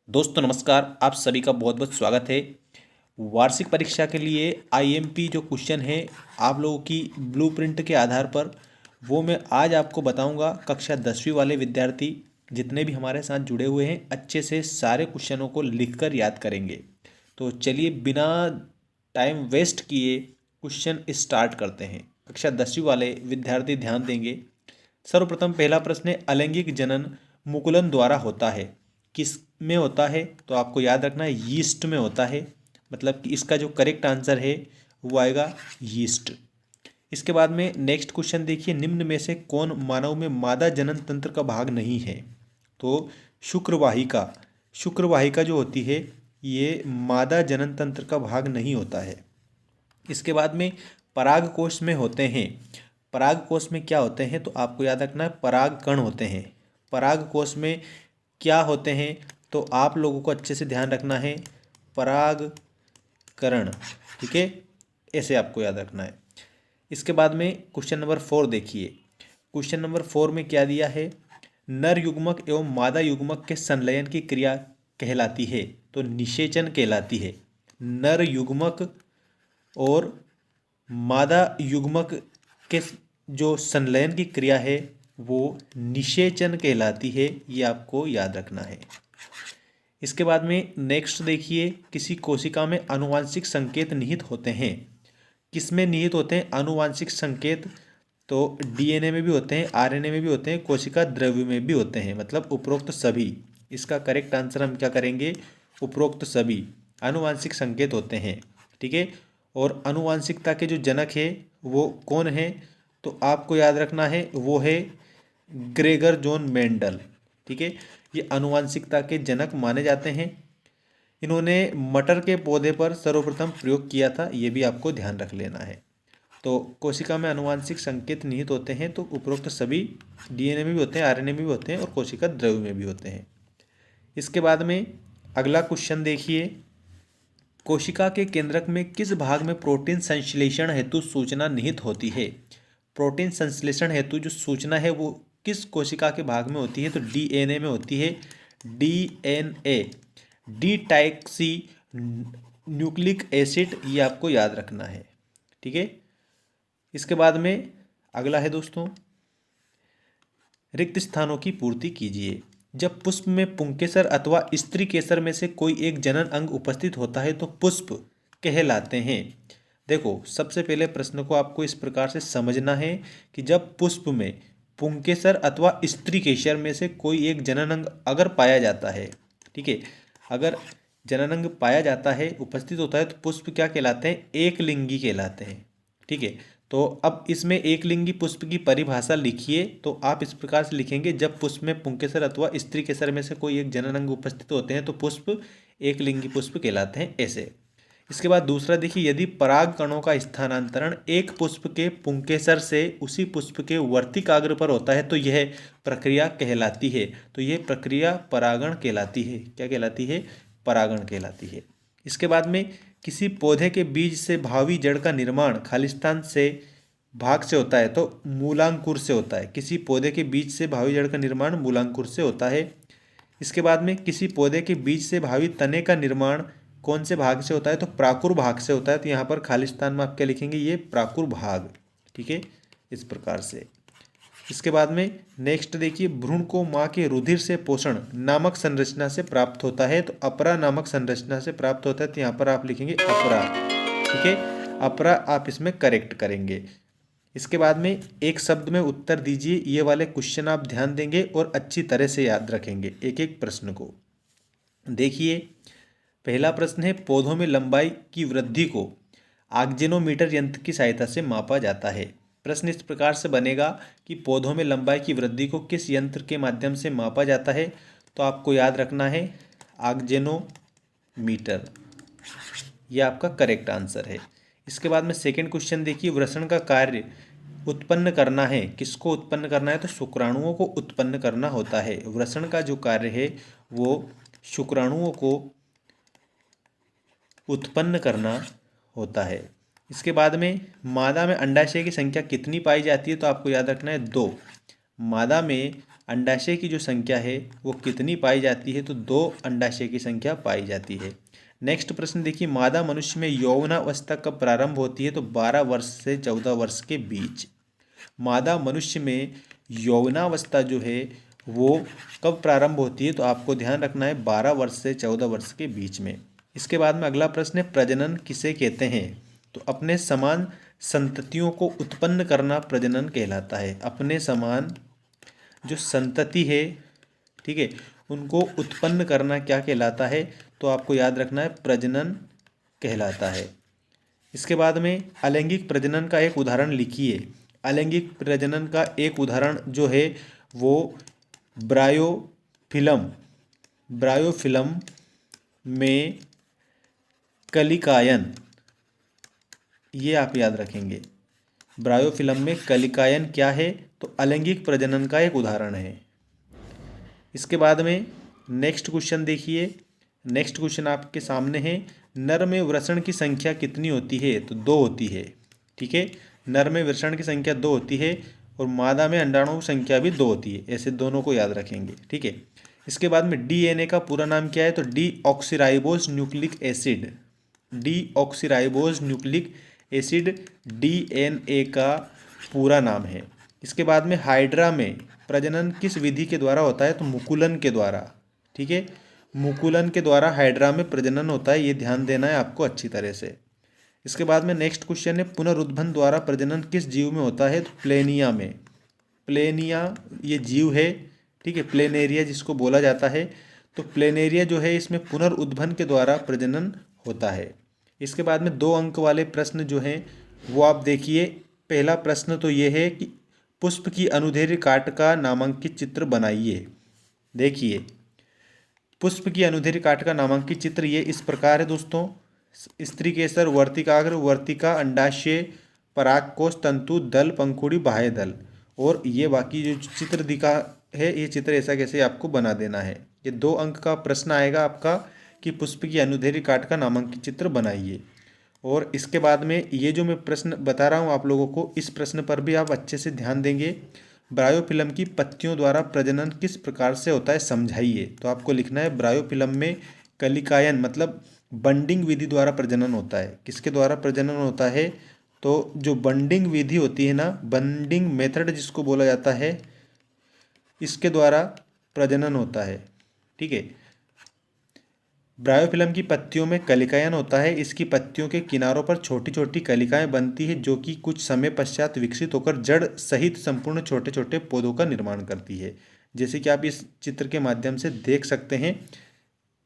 दोस्तों नमस्कार, आप सभी का बहुत बहुत स्वागत है। वार्षिक परीक्षा के लिए आईएमपी जो क्वेश्चन है आप लोगों की ब्लूप्रिंट के आधार पर वो मैं आज आपको बताऊंगा। कक्षा 10वीं वाले विद्यार्थी जितने भी हमारे साथ जुड़े हुए हैं अच्छे से सारे क्वेश्चनों को लिखकर याद करेंगे। तो चलिए बिना टाइम वेस्ट किए क्वेश्चन स्टार्ट करते हैं। कक्षा 10वीं वाले विद्यार्थी ध्यान देंगे। सर्वप्रथम पहला प्रश्न है, अलैंगिक जनन मुकुलन द्वारा होता है, किस में होता है? तो आपको याद रखना है यीस्ट में होता है। मतलब कि इसका जो करेक्ट आंसर है वो आएगा यीस्ट। इसके बाद में नेक्स्ट क्वेश्चन देखिए, निम्न में से कौन मानव में मादा जनन तंत्र का भाग नहीं है? तो शुक्रवाहिका। शुक्रवाहिका जो होती है ये मादा जनन तंत्र का भाग नहीं होता है। इसके बाद में पराग कोश में होते हैं। पराग कोश में क्या होते हैं? तो आपको याद रखना है पराग कण होते हैं। पराग कोश में क्या होते हैं? तो आप लोगों को अच्छे से ध्यान रखना है परागकण। ठीक है, ऐसे आपको याद रखना है। इसके बाद में क्वेश्चन नंबर 4 देखिए। क्वेश्चन नंबर 4 में क्या दिया है? नर युग्मक एवं मादा युग्मक के संलयन की क्रिया कहलाती है। तो निषेचन कहलाती है। नर युग्मक और मादा युग्मक के जो संलयन की क्रिया है वो निषेचन कहलाती है। ये आपको याद रखना है। इसके बाद में नेक्स्ट देखिए, किसी कोशिका में आनुवांशिक संकेत निहित होते हैं। किसमें निहित होते हैं आनुवांशिक संकेत? तो डीएनए में भी होते हैं, आरएनए में भी होते हैं, कोशिका द्रव्य में भी होते हैं। मतलब उपरोक्त सभी। इसका करेक्ट आंसर हम क्या करेंगे? उपरोक्त सभी आनुवांशिक संकेत होते हैं। ठीक है, और आनुवांशिकता के जो जनक है वो कौन है? तो आपको याद रखना है वो है ग्रेगर जॉन मेंडल। ठीक है, ये आनुवांशिकता के जनक माने जाते हैं। इन्होंने मटर के पौधे पर सर्वप्रथम प्रयोग किया था, ये भी आपको ध्यान रख लेना है। तो कोशिका में आनुवांशिक संकेत निहित होते हैं तो उपरोक्त सभी डीएनए में भी होते हैं, आरएनए में भी होते हैं और कोशिका द्रव्य में भी होते हैं। इसके बाद में अगला क्वेश्चन देखिए, कोशिका के केंद्रक में किस भाग में प्रोटीन संश्लेषण हेतु सूचना निहित होती है? प्रोटीन संश्लेषण हेतु जो सूचना है वो किस कोशिका के भाग में होती है? तो डीएनए में होती है। डीएनए डीटाइक्सी न्यूक्लिक एसिड, ये आपको याद रखना है। ठीक है, इसके बाद में अगला है दोस्तों, रिक्त स्थानों की पूर्ति कीजिए। जब पुष्प में पुंकेसर अथवा स्त्री केसर में से कोई एक जनन अंग उपस्थित होता है तो पुष्प कहलाते हैं। देखो, सबसे पहले प्रश्न को आपको इस प्रकार से समझना है कि जब पुष्प में पुंकेसर अथवा स्त्री केसर में से कोई एक जनन अंग अगर पाया जाता है, ठीक है, अगर जनन अंग पाया जाता है, उपस्थित होता है, तो पुष्प क्या कहलाते हैं? एक लिंगी कहलाते हैं। ठीक है, तो अब इसमें एक लिंगी पुष्प की परिभाषा लिखिए। तो आप इस प्रकार से लिखेंगे, जब पुष्प में पुंकेसर अथवा स्त्री केसर में से कोई एक जनन अंग उपस्थित होते हैं तो पुष्प एक लिंगी पुष्प कहलाते हैं, ऐसे। इसके बाद दूसरा देखिए, यदि पराग कणों का स्थानांतरण एक पुष्प के पुंकेसर से उसी पुष्प के वर्तिकाग्र पर होता है तो यह प्रक्रिया कहलाती है। तो यह प्रक्रिया परागण कहलाती है। क्या कहलाती है? परागण कहलाती है। इसके बाद में किसी पौधे के बीज से भावी जड़ का निर्माण खालिस्तान से भाग से होता है तो मूलांकुर से होता है। किसी पौधे के बीज से भावी जड़ का निर्माण मूलांकुर से होता है। इसके बाद में किसी पौधे के बीज से भावी तने का निर्माण कौन से भाग से होता है? तो प्राकुर भाग से होता है। तो यहाँ पर खालिस्तान में आप क्या लिखेंगे? ये प्राकुर भाग। ठीक है, इस प्रकार से। इसके बाद में नेक्स्ट देखिए, भ्रूण को माँ के रुधिर से पोषण नामक संरचना से प्राप्त होता है तो अपरा नामक संरचना से प्राप्त होता है। तो यहाँ पर आप लिखेंगे अपरा। ठीक है, अपरा आप इसमें करेक्ट करेंगे। इसके बाद में एक शब्द में उत्तर दीजिए। ये वाले क्वेश्चन आप ध्यान देंगे और अच्छी तरह से याद रखेंगे एक एक प्रश्न को। देखिए, पहला प्रश्न है, पौधों में लंबाई की वृद्धि को आक्जेनोमीटर यंत्र की सहायता से मापा जाता है। प्रश्न इस प्रकार से बनेगा कि पौधों में लंबाई की वृद्धि को किस यंत्र के माध्यम से मापा जाता है? तो आपको याद रखना है आक्जेनोमीटर। यह आपका करेक्ट आंसर है। इसके बाद में सेकंड क्वेश्चन देखिए, वृषण का कार्य उत्पन्न करना है। किसको उत्पन्न करना है? तो शुक्राणुओं को उत्पन्न करना होता है। वृषण का जो कार्य है वो शुक्राणुओं को उत्पन्न करना होता है। इसके बाद में मादा में अंडाशय की संख्या कितनी पाई जाती है? तो आपको याद रखना है 2। मादा में अंडाशय की जो संख्या है वो कितनी पाई जाती है, तो 2 अंडाशय की संख्या पाई जाती है। नेक्स्ट प्रश्न देखिए, मादा मनुष्य में यौवनावस्था कब प्रारंभ होती है, तो 12 वर्ष से 14 वर्ष के बीच। मादा मनुष्य में यौवनावस्था जो है वो कब प्रारंभ होती है, तो आपको ध्यान रखना है 12 वर्ष से 14 वर्ष के बीच में। इसके बाद में अगला प्रश्न है, प्रजनन किसे कहते हैं, तो अपने समान संततियों को उत्पन्न करना प्रजनन कहलाता है। अपने समान जो संतति है, ठीक है, उनको उत्पन्न करना क्या कहलाता है, तो आपको याद रखना है प्रजनन कहलाता है। इसके बाद में अलैंगिक प्रजनन का एक उदाहरण लिखिए। अलैंगिक प्रजनन का एक उदाहरण जो है वो ब्रायोफिलम में कलिकायन, ये आप याद रखेंगे। ब्रायोफिलम में कलिकायन क्या है, तो अलैंगिक प्रजनन का एक उदाहरण है। इसके बाद में नेक्स्ट क्वेश्चन देखिए। नेक्स्ट क्वेश्चन आपके सामने है, नर में वृषण की संख्या कितनी होती है, तो 2 होती है। ठीक है, नर में वृषण की संख्या 2 होती है और मादा में अंडाणुओं की संख्या भी 2 होती है। ऐसे दोनों को याद रखेंगे। ठीक है, इसके बाद में डीएनए का पूरा नाम क्या है, तो deoxyribose nucleic acid. Deoxyribose nucleic acid DNA का पूरा नाम है। इसके बाद में हाइड्रा में प्रजनन किस विधि के द्वारा होता है, तो मुकुलन के द्वारा। ठीक है, मुकुलन के द्वारा हाइड्रा में प्रजनन होता है, ये ध्यान देना है आपको अच्छी तरह से। इसके बाद में नेक्स्ट क्वेश्चन है, पुनरुत्भन द्वारा प्रजनन किस जीव में होता है, तो प्लेनिया में। प्लेनिया ये जीव है, ठीक है, प्लेनेरिया जिसको बोला जाता है, तो प्लेनेरिया जो है इसमें पुनरुत्भन के द्वारा प्रजनन होता है। इसके बाद में 2 अंक वाले प्रश्न जो हैं वो आप देखिए। पहला प्रश्न तो ये है कि पुष्प की अनुदैर्ध्य काट का नामांकित चित्र बनाइए। देखिए, पुष्प की अनुदैर्ध्य काट का नामांकित चित्र ये इस प्रकार है दोस्तों। स्त्री केसर, वर्तिकाग्र, वर्तिका, अंडाशय, परागकोश, तंतु, दल, पंखुड़ी, बाह्य दल। और ये बाकी जो चित्र दिखा है, ये चित्र ऐसा कैसे आपको बना देना है। ये 2 अंक का प्रश्न आएगा आपका कि पुष्प की अनुदैर्ध्य काट का नामांकित चित्र बनाइए। और इसके बाद में ये जो मैं प्रश्न बता रहा हूँ आप लोगों को, इस प्रश्न पर भी आप अच्छे से ध्यान देंगे। ब्रायोफिलम की पत्तियों द्वारा प्रजनन किस प्रकार से होता है, समझाइए। तो आपको लिखना है ब्रायोफिलम में कलिकायन मतलब बंडिंग विधि द्वारा प्रजनन होता है। किसके द्वारा प्रजनन होता है, तो जो बंडिंग विधि होती है ना, बंडिंग मेथड जिसको बोला जाता है, इसके द्वारा प्रजनन होता है। ठीक है, ब्रायोफिलम की पत्तियों में कलिकायन होता है। इसकी पत्तियों के किनारों पर छोटी छोटी कलिकाएं बनती है जो कि कुछ समय पश्चात विकसित होकर जड़ सहित संपूर्ण छोटे छोटे पौधों का निर्माण करती है। जैसे कि आप इस चित्र के माध्यम से देख सकते हैं,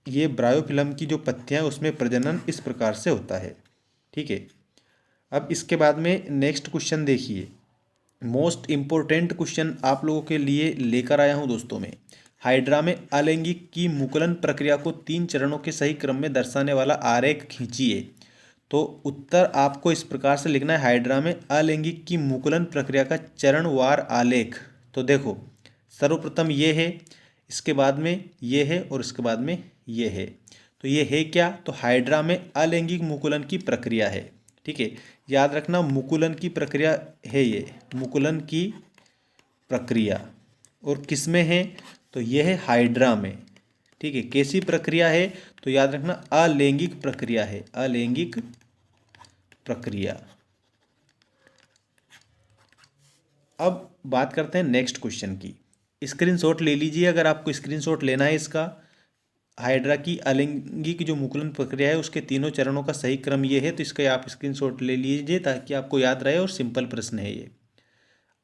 ये ब्रायोफिलम की जो पत्तियां उसमें प्रजनन इस प्रकार से होता है। ठीक है, अब इसके बाद में नेक्स्ट क्वेश्चन देखिए। मोस्ट इम्पोर्टेंट क्वेश्चन आप लोगों के लिए लेकर आया हूँ दोस्तों मैं। हाइड्रा में अलैंगिक की मुकुलन प्रक्रिया को 3 चरणों के सही क्रम में दर्शाने वाला आरेख खींचिए। तो उत्तर आपको इस प्रकार से लिखना है, हाइड्रा में अलैंगिक की मुकुलन प्रक्रिया का चरणवार आलेख। तो देखो, सर्वप्रथम ये है, इसके बाद में ये है और इसके बाद में ये है। तो ये है क्या, तो हाइड्रा में अलैंगिक मुकुलन की प्रक्रिया है। ठीक है, याद रखना मुकुलन की प्रक्रिया है, ये मुकुलन की प्रक्रिया। और किस में है, तो यह है हाइड्रा में। ठीक है, कैसी प्रक्रिया है, तो याद रखना अलैंगिक प्रक्रिया है, अलैंगिक प्रक्रिया। अब बात करते हैं नेक्स्ट क्वेश्चन की। स्क्रीनशॉट ले लीजिए अगर आपको स्क्रीनशॉट लेना है इसका। हाइड्रा की अलैंगिक जो मुकुलन प्रक्रिया है उसके 3 चरणों का सही क्रम ये है, तो इसका आप स्क्रीनशॉट ले लीजिए ताकि आपको याद रहे, और सिंपल प्रश्न है ये।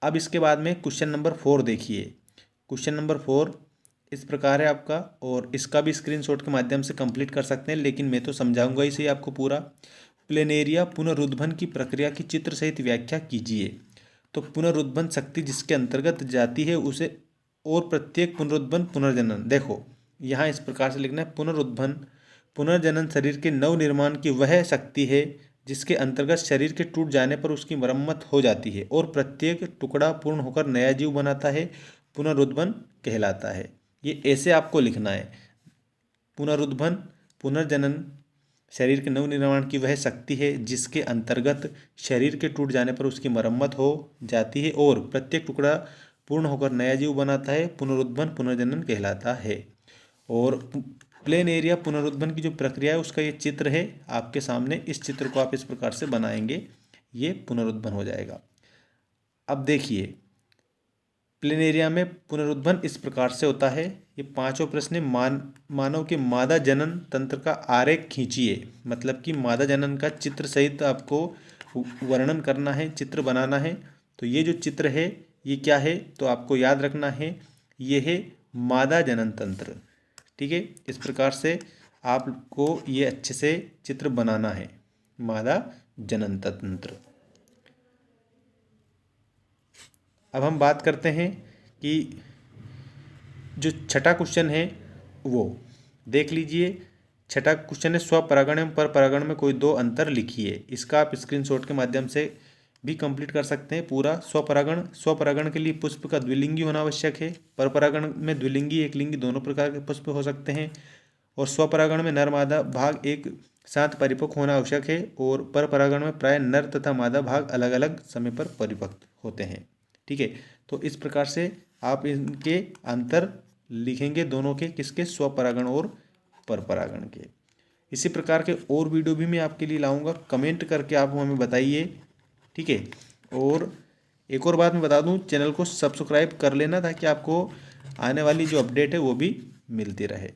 अब इसके बाद में क्वेश्चन नंबर 4 देखिए। क्वेश्चन नंबर 4 इस प्रकार है आपका, और इसका भी स्क्रीनशॉट के माध्यम से कंप्लीट कर सकते हैं, लेकिन मैं तो समझाऊंगा इसे आपको पूरा। प्लेनेरिया पुनरुत्भन की प्रक्रिया की चित्र सहित व्याख्या कीजिए। तो पुनरुत्भन शक्ति जिसके अंतर्गत जाती है उसे, और प्रत्येक पुनरुत्भन पुनर्जनन। देखो यहाँ इस प्रकार से लिखना है, पुनरुत्भन पुनर्जनन शरीर के नवनिर्माण की वह शक्ति है जिसके अंतर्गत शरीर के टूट जाने पर उसकी मरम्मत हो जाती है और प्रत्येक टुकड़ा पूर्ण होकर नया जीव बनाता है, पुनरुत्भन कहलाता है। ये ऐसे आपको लिखना है, पुनरुत्भन पुनर्जनन शरीर के नवनिर्माण की वह शक्ति है जिसके अंतर्गत शरीर के टूट जाने पर उसकी मरम्मत हो जाती है और प्रत्येक टुकड़ा पूर्ण होकर नया जीव बनाता है, पुनरुत्पन्न पुनर्जनन कहलाता है। और प्लेन एरिया पुनरुत्पन्न की जो प्रक्रिया है उसका ये चित्र है आपके सामने। इस चित्र को आप इस प्रकार से बनाएंगे, ये पुनरुत्पन्न हो जाएगा। अब देखिए प्लेन एरिया में पुनरुत्पन्न इस प्रकार से होता है। ये पांचों प्रश्न मानव के मादा जनन तंत्र का आरेख खींचिए, मतलब कि मादा जनन का चित्र सहित आपको वर्णन करना है, चित्र बनाना है। तो ये जो चित्र है ये क्या है, तो आपको याद रखना है ये है मादा जनन तंत्र। ठीक है, इस प्रकार से आपको ये अच्छे से चित्र बनाना है, मादा जनन तंत्र। अब हम बात करते हैं कि जो छठा क्वेश्चन है वो देख लीजिए। छठा क्वेश्चन है स्वपरागण एवं परपरागण में कोई दो अंतर लिखिए। इसका आप स्क्रीनशॉट के माध्यम से भी कंप्लीट कर सकते हैं पूरा। स्वपरागण के लिए पुष्प का द्विलिंगी होना आवश्यक है। परपरागण में द्विलिंगी एकलिंगी दोनों प्रकार के पुष्प हो सकते हैं। और स्वपरागण में नर मादा भाग एक साथ परिपक्व होना आवश्यक है। और परपरागण में प्राय नर तथा मादा भाग अलग अलग समय पर परिपक्व होते हैं। ठीक है, तो इस प्रकार से आप इनके अंतर लिखेंगे दोनों के, किसके, स्वपरागण और परपरागण के। इसी प्रकार के और वीडियो भी मैं आपके लिए लाऊंगा, कमेंट करके आप हमें बताइए। ठीक है, और एक और बात मैं बता दूं, चैनल को सब्सक्राइब कर लेना ताकि आपको आने वाली जो अपडेट है वो भी मिलती रहे।